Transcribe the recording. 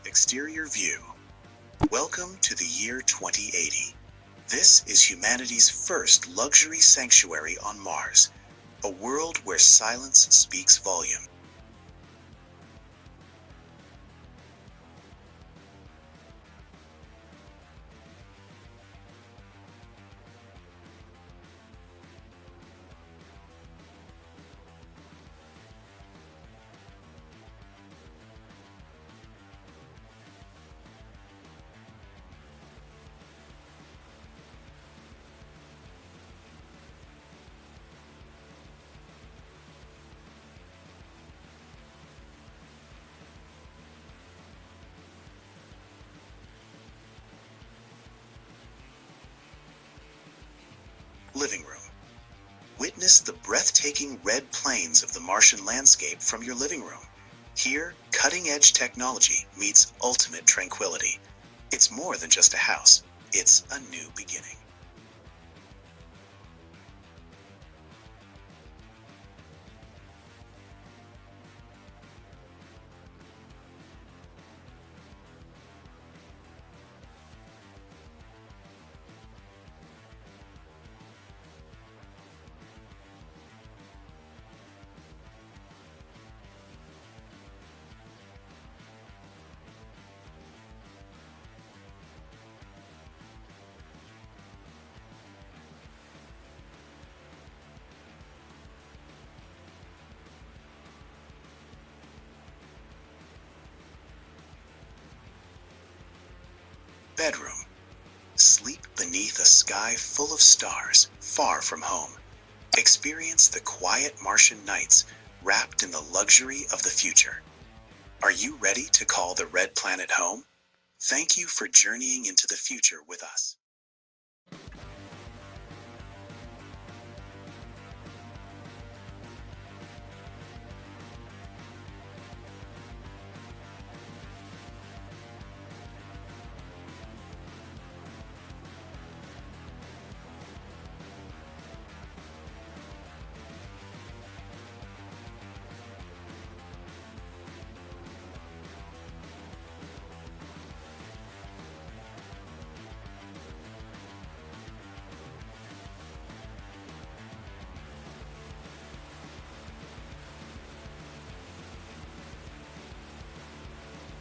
Exterior view. Welcome to the year 2080. This is humanity's first luxury sanctuary on Mars, a world where silence speaks volume. Living room. Witness the breathtaking red plains of the Martian landscape from your living room. Here, cutting-edge technology meets ultimate tranquility. It's more than just a house, it's a new beginning. Bedroom. Sleep beneath a sky full of stars, far from home. Experience the quiet Martian nights, wrapped in the luxury of the future. Are you ready to call the red planet home? Thank you for journeying into the future with us.